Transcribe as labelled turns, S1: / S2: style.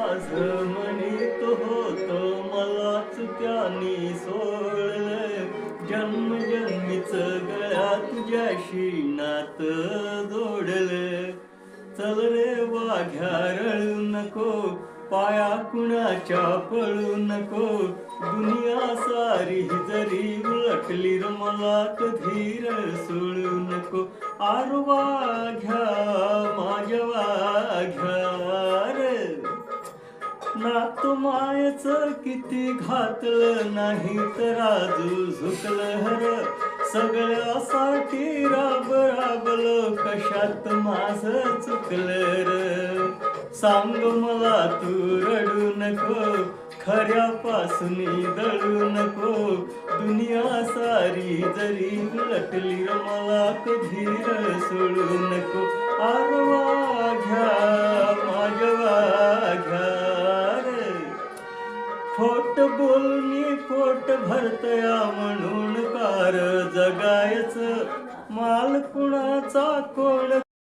S1: माझं म्हणीत होतो मलाच त्याने सोडलं, जन्मजन्मीच गळ्यात तुझ्याशी नातं जोडलं. चल रे वाघ्या रळू नको, पाया कुणाच्या पळू नको, दुनिया सारी जरी उलटली र मला कधी सोडू नको. आर वाघ्या माझ्या वाघ्या रे, नात मायेचं किती घातलं नाही तर आजू झुकलं हर, सगळ्यासाठी राबलं कशात माझं चुकलं र. सांग मला तू रडू नको, खऱ्यापासून दळू नको, दुनिया सारी जरी उलटली र मला कधी सोडू नको. आर वाघ्या माझ्या वाघ्या, खोट बोलणी पोट भरतया म्हणून कार जगायचं, माल कुणाचा कोण